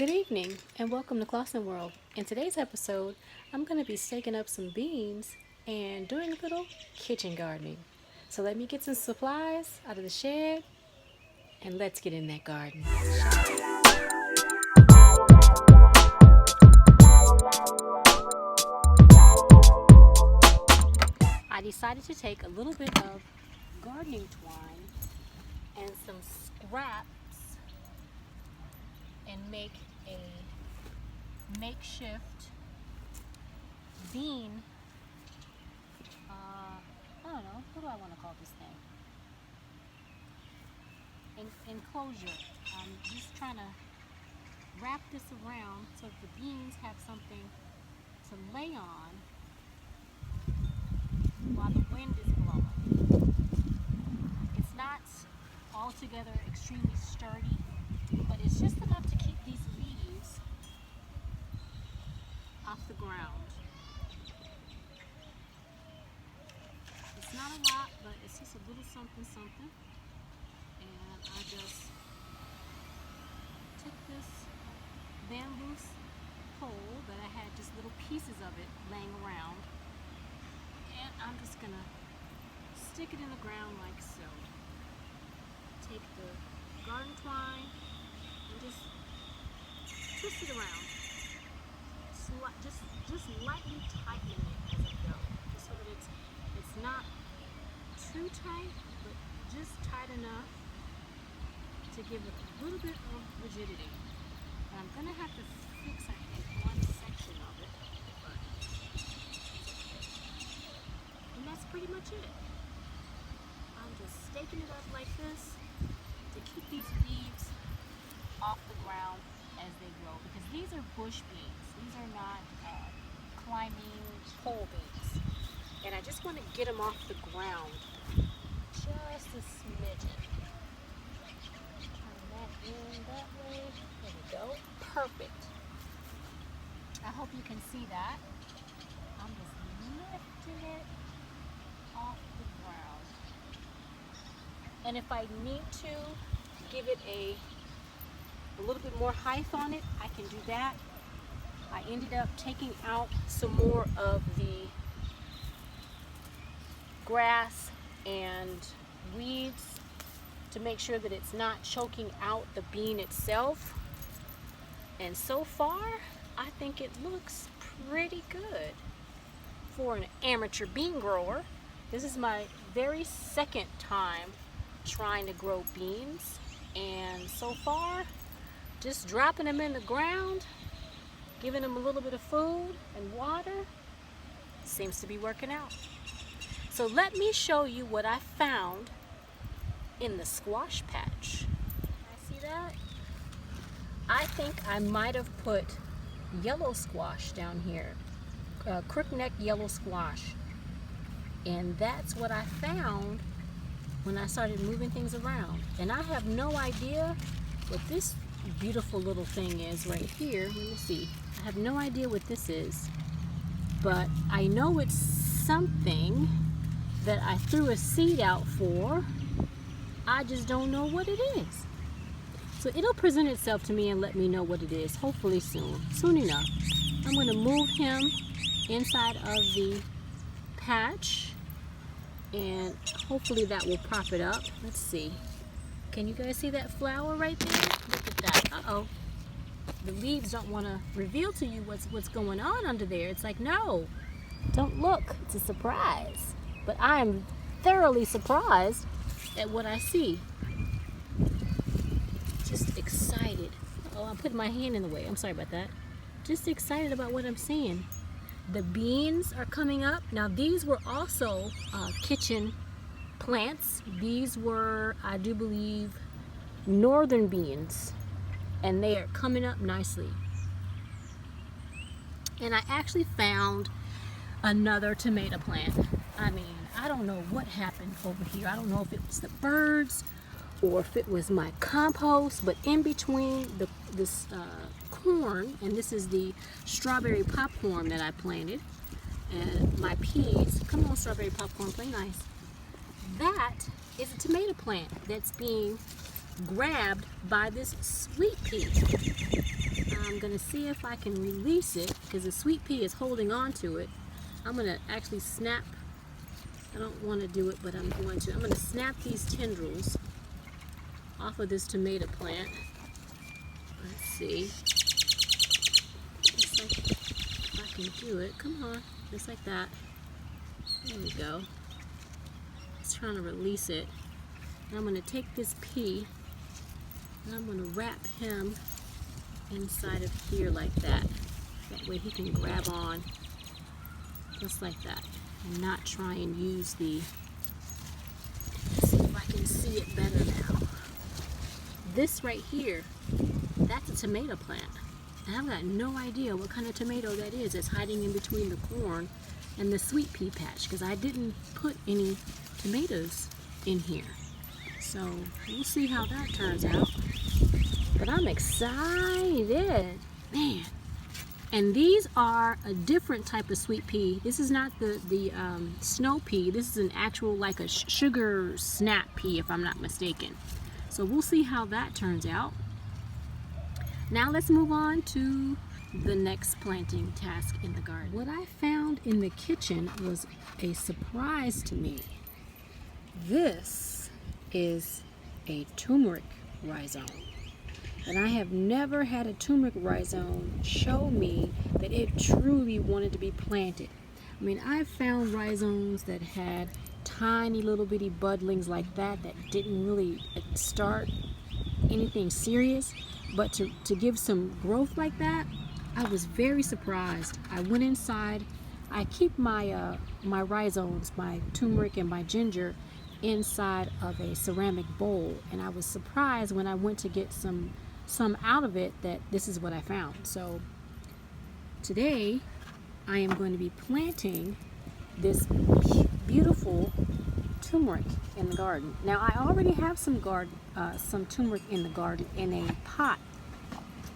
Good evening and welcome to ClausenWorld. In today's episode, I'm going to be staking up some beans and doing a little kitchen gardening. So let me get some supplies out of the shed and let's get in that garden. I decided to take a little bit of gardening twine and some scraps and make a makeshift bean, I don't know, what do I want to call this thing? Enclosure. I'm just trying to wrap this around so that the beans have something to lay on while the wind is blowing. It's not altogether extremely sturdy, but it's just enough to keep these leaves off the ground. It's not a lot, but it's just a little something. And I just took this bamboo pole that I had just little pieces of it laying around, and I'm just gonna stick it in the ground like so. Take the garden twine and just twist it around. Just lightly tighten it as I go, just so that it's not too tight, but just tight enough to give it a little bit of rigidity. And I'm gonna have to fix, I think, one section of it, but and that's pretty much it. I'm just staking it up like this to keep these leaves off the ground as they grow, because these are bush beans. These are not climbing pole beans. And I just want to get them off the ground just a smidgen. Turn that in that way. There we go. Perfect. I hope you can see that. I'm just lifting it off the ground. And if I need to give it a little bit more height on it, I can do that. I ended up taking out some more of the grass and weeds to make sure that it's not choking out the bean itself. And so far, I think it looks pretty good for an amateur bean grower. This is my very second time trying to grow beans, and so far, just dropping them in the ground, giving them a little bit of food and water, seems to be working out. So let me show you what I found in the squash patch. I see that? I think I might have put yellow squash down here, crookneck yellow squash. And that's what I found when I started moving things around. And I have no idea what this beautiful little thing is right here. Let me see. I have no idea what this is, but I know it's something that I threw a seed out for. I just don't know what it is. So it'll present itself to me and let me know what it is, hopefully soon enough. I'm going to move him inside of the patch, and hopefully that will prop it up. Let's see. Can you guys see that flower right there? Look at that. Uh-oh. The leaves don't want to reveal to you what's going on under there. It's like, no, don't look. It's a surprise. But I am thoroughly surprised at what I see. Just excited. Oh, I'm putting my hand in the way. I'm sorry about that. Just excited about what I'm seeing. The beans are coming up. Now, these were also kitchen plants. These were, I do believe, northern beans, and they are coming up nicely. And I actually found another tomato plant. I mean, I don't know what happened over here. I don't know if it was the birds or if it was my compost, but in between this corn, and this is the strawberry popcorn that I planted, and my peas. Come on, strawberry popcorn, play nice. That is a tomato plant that's being grabbed by this sweet pea. gonna see if I can release it because the sweet pea is holding on to it. I'm gonna actually snap. I don't want to do it, but I'm going to. I'm gonna snap these tendrils off of this tomato plant. Let's see. Just like if I can do it. Come on, just like that. There we go. Just trying to release it. And I'm gonna take this pea and I'm gonna wrap him inside of here like that. That way he can grab on just like that and not try and use the, let's see if I can see it better now. This right here, that's a tomato plant. And I've got no idea what kind of tomato that is. It's hiding in between the corn and the sweet pea patch because I didn't put any tomatoes in here. So we'll see how that turns out. But I'm excited, man. And these are a different type of sweet pea. This is not the snow pea. This is an actual like a sugar snap pea, if I'm not mistaken. So we'll see how that turns out. Now let's move on to the next planting task in the garden. What I found in the kitchen was a surprise to me. This is a turmeric rhizome. And I have never had a turmeric rhizome show me that it truly wanted to be planted. I mean, I've found rhizomes that had tiny little bitty budlings like that didn't really start anything serious, but to give some growth like that, I was very surprised. I went inside. I keep my my rhizomes, my turmeric and my ginger, inside of a ceramic bowl, and I was surprised when I went to get some out of it that this is what I found. So today I am going to be planting this beautiful turmeric in the garden. Now I already have some turmeric in the garden in a pot,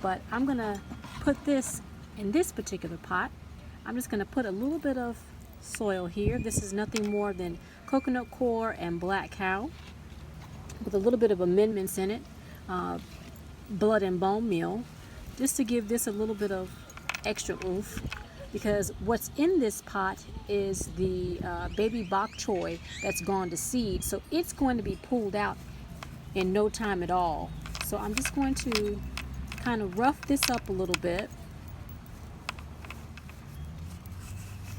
but I'm gonna put this in this particular pot. I'm just gonna put a little bit of soil here. This is nothing more than coconut coir and black cow with a little bit of amendments in it, blood and bone meal, just to give this a little bit of extra oomph, because what's in this pot is the baby bok choy that's gone to seed, so it's going to be pulled out in no time at all. So I'm just going to kind of rough this up a little bit,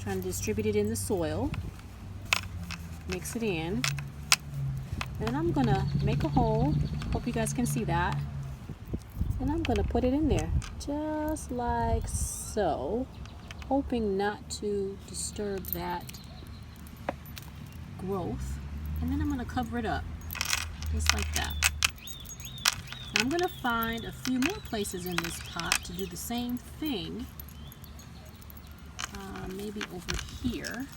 trying to distribute it in the soil, mix it in, and I'm gonna make a hole. Hope you guys can see that. And I'm gonna put it in there just like so, hoping not to disturb that growth. And then I'm gonna cover it up just like that. And I'm gonna find a few more places in this pot to do the same thing. Maybe over here.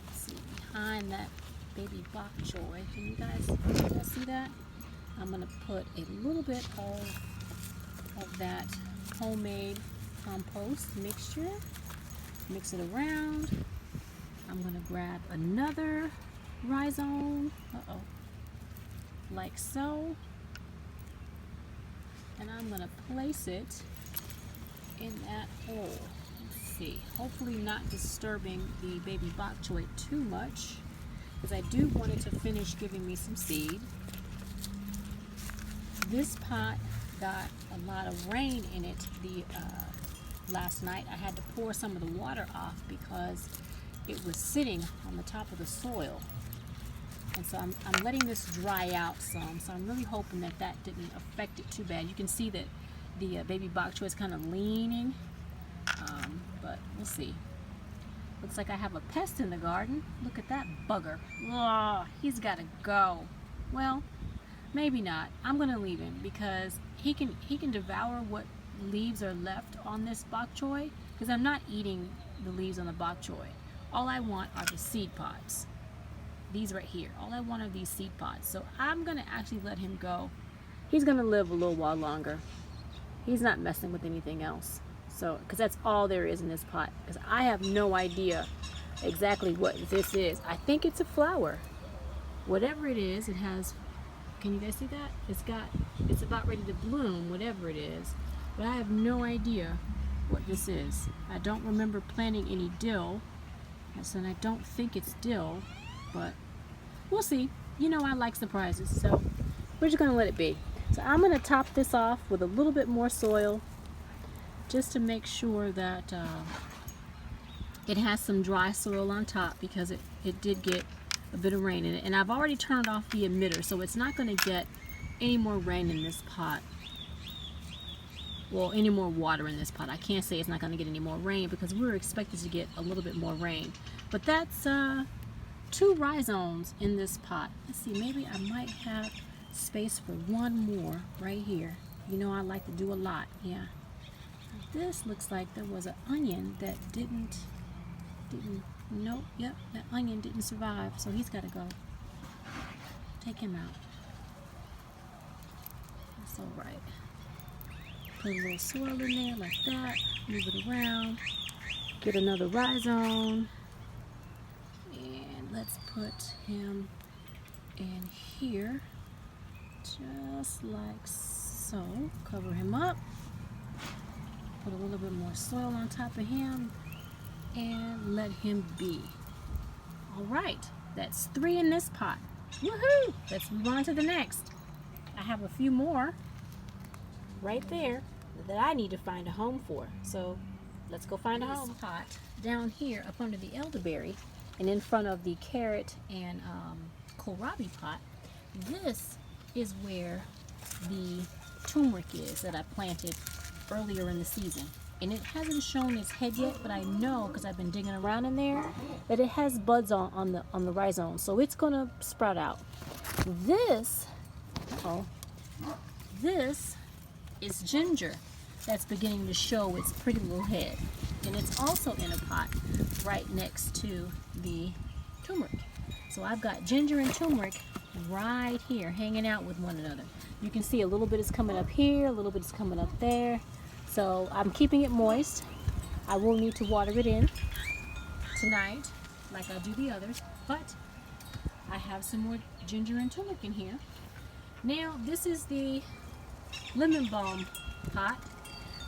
Let's see, behind that baby bok choy. Can you guys see that? I'm going to put a little bit of that homemade compost mixture, mix it around. I'm going to grab another rhizome, like so, and I'm going to place it in that hole. Let's see, hopefully not disturbing the baby bok choy too much, because I do want it to finish giving me some seed. This pot got a lot of rain in it last night. I had to pour some of the water off because it was sitting on the top of the soil. And so I'm letting this dry out some. So I'm really hoping that didn't affect it too bad. You can see that the baby bok choy is kind of leaning, but we'll see. Looks like I have a pest in the garden. Look at that bugger. Oh, he's got to go. Well, maybe not. I'm gonna leave him because he can devour what leaves are left on this bok choy, because I'm not eating the leaves on the bok choy. All I want are the seed pods. These right here. All I want are these seed pods. So I'm gonna actually let him go. He's gonna live a little while longer. He's not messing with anything else. So, because that's all there is in this pot. Because I have no idea exactly what this is. I think it's a flower. Whatever it is, it has Can you guys see that? It's about ready to bloom, whatever it is. But I have no idea what this is. I don't remember planting any dill. And I don't think it's dill, but we'll see. You know I like surprises, so we're just gonna let it be. So I'm gonna top this off with a little bit more soil just to make sure that it has some dry soil on top, because it did get a bit of rain in it. And I've already turned off the emitter, so it's not gonna get any more rain in this pot. Well, any more water in this pot. I can't say it's not going to get any more rain, because we were expected to get a little bit more rain. But that's 2 rhizomes in this pot. Let's see, maybe I might have space for one more right here. You know I like to do a lot, yeah. This looks like there was an onion that nope, yep, that onion didn't survive, so he's got to go. Take him out. That's all right. Put a little soil in there like that, move it around, get another rhizome, and let's put him in here, just like so. Cover him up, put a little bit more soil on top of him, and let him be. All right, that's 3 in this pot. Woohoo! Let's move on to the next. I have a few more right there that I need to find a home for. So let's go find a home. Pot down here up under the elderberry and in front of the carrot and kohlrabi pot, this is where the turmeric is that I planted earlier in the season. And it hasn't shown its head yet, but I know, because I've been digging around in there, that it has buds on the rhizome, so it's gonna sprout out. This is ginger that's beginning to show its pretty little head, and it's also in a pot right next to the turmeric. So I've got ginger and turmeric right here hanging out with one another. You can see a little bit is coming up here, a little bit is coming up there. So I'm keeping it moist. I will need to water it in tonight like I do the others, but I have some more ginger and turmeric in here. Now this is the lemon balm pot,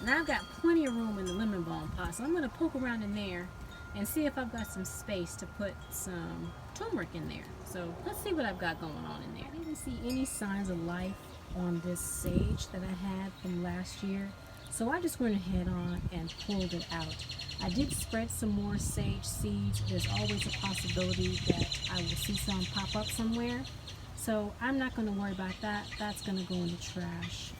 and I've got plenty of room in the lemon balm pot, so I'm going to poke around in there and see if I've got some space to put some turmeric in there. So let's see what I've got going on in there. I didn't see any signs of life on this sage that I had from last year, so I just went ahead on and pulled it out. I did spread some more sage seeds. There's always a possibility that I will see some pop up somewhere, so I'm not going to worry about that. That's going to go in the trash.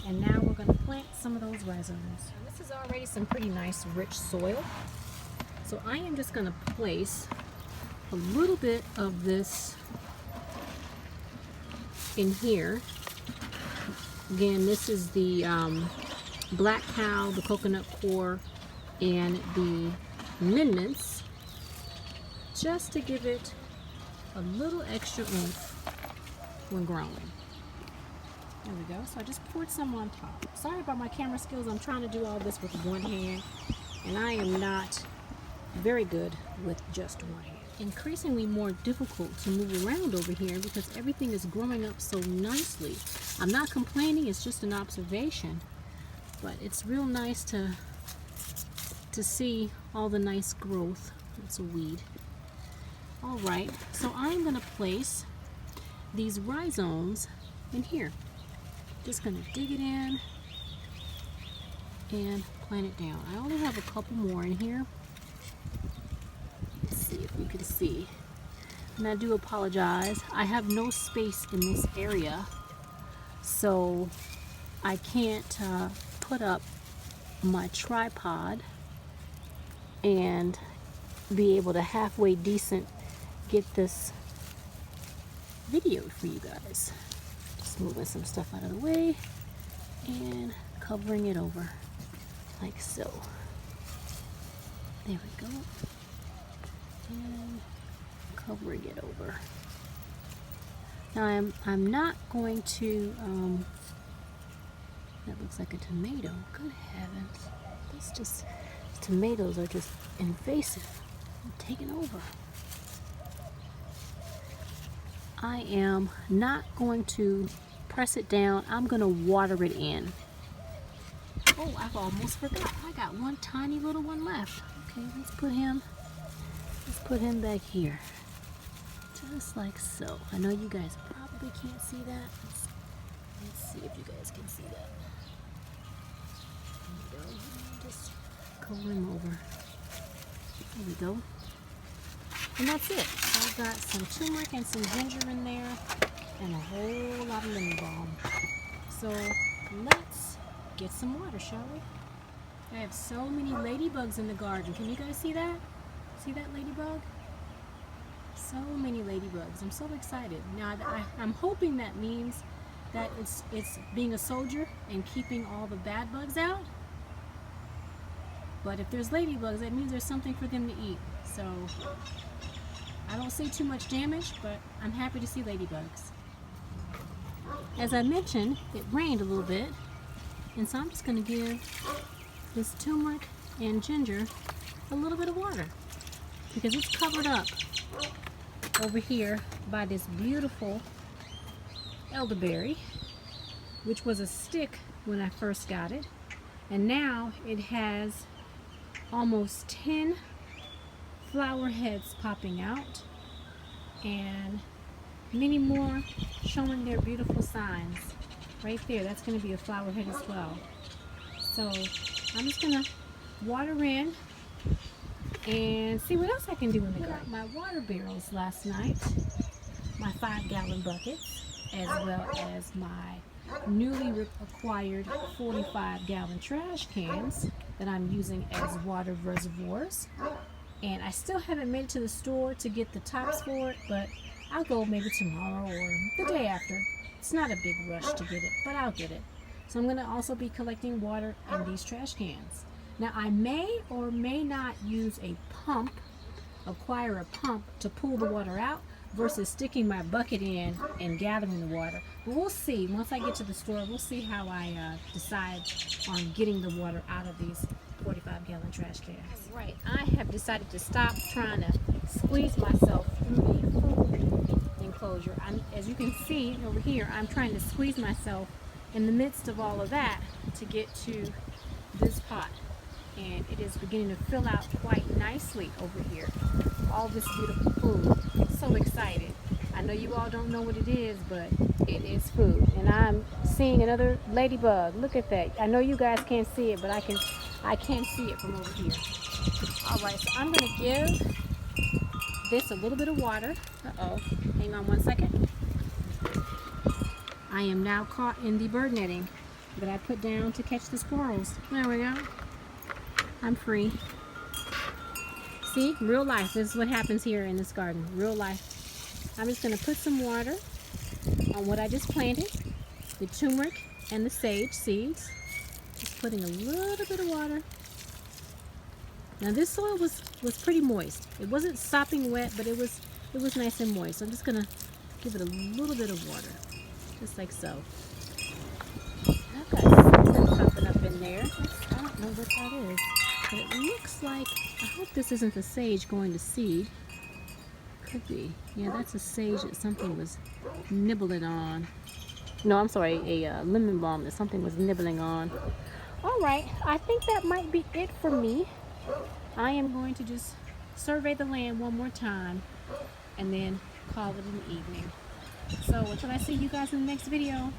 And now we're going to plant some of those rhizomes. And this is already some pretty nice rich soil, so I am just going to place a little bit of this in here. Again, this is the black cow, the coconut core, and the amendments, just to give it a little extra oomph when growing. There we go. So I just poured some on top. Sorry about my camera skills. I'm trying to do all this with one hand, and I am not very good with just one hand. Increasingly more difficult to move around over here because everything is growing up so nicely. I'm not complaining, it's just an observation, but it's real nice to see all the nice growth. It's a weed. All right, so I'm going to place these rhizomes in here. Just going to dig it in and plant it down. I only have a couple more in here. Let's see if you can see. And I do apologize. I have no space in this area, so I can't put up my tripod and be able to halfway decent get this videoed for you guys. Just moving some stuff out of the way and covering it over like so. There we go. And covering it over. Now I'm not going to that looks like a tomato. Good heavens. Tomatoes are just invasive. I'm taking over. I am not going to press it down. I'm going to water it in. Oh, I've almost forgot. I got one tiny little one left. Okay, let's put him back here. Just like so. I know you guys probably can't see that. Let's see if you guys can see that. There we go. Just color him over. There we go. And that's it. I've got some turmeric and some ginger in there and a whole lot of lemon balm. So let's get some water, shall we? I have so many ladybugs in the garden. Can you guys see that? See that ladybug? So many ladybugs. I'm so excited. Now I'm hoping that means that it's being a soldier and keeping all the bad bugs out. But if there's ladybugs, that means there's something for them to eat. So I don't see too much damage, but I'm happy to see ladybugs. As I mentioned, it rained a little bit, and so I'm just going to give this turmeric and ginger a little bit of water because it's covered up over here by this beautiful elderberry, which was a stick when I first got it, and now it has almost 10 flower heads popping out and many more showing their beautiful signs. Right there, that's going to be a flower head as well. So I'm just going to water in and see what else I can do in the garden. My water barrels last night, my 5-gallon buckets, as well as my newly acquired 45-gallon trash cans that I'm using as water reservoirs. And I still haven't made it to the store to get the tops for it, but I'll go maybe tomorrow or the day after. It's not a big rush to get it, but I'll get it. So I'm going to also be collecting water in these trash cans. Now I may or may not use a pump, acquire a pump to pull the water out versus sticking my bucket in and gathering the water. But we'll see. Once I get to the store, we'll see how I decide on getting the water out of these 45-gallon trash cans. Right, I have decided to stop trying to squeeze myself through the food enclosure. As you can see over here, I'm trying to squeeze myself in the midst of all of that to get to this pot. And it is beginning to fill out quite nicely over here. All this beautiful food. So excited. I know you all don't know what it is, but it is food. And I'm seeing another ladybug. Look at that. I know you guys can't see it, but I can see it from over here. Alright, so I'm going to give this a little bit of water. Uh-oh. Hang on one second. I am now caught in the bird netting that I put down to catch the squirrels. There we go. I'm free. See, real life. This is what happens here in this garden. Real life. I'm just going to put some water on what I just planted. The turmeric and the sage seeds. Just putting a little bit of water. Now this soil was pretty moist. It wasn't sopping wet, but it was nice and moist. So I'm just going to give it a little bit of water. Just like so. I've got something popping up in there. I don't know what that is. But it looks like, I hope this isn't the sage going to seed. Could be. Yeah, that's a sage that something was nibbling on. No, I'm sorry, a lemon balm that something was nibbling on. Alright, I think that might be it for me. I am going to just survey the land one more time and then call it an evening. So until I see you guys in the next video,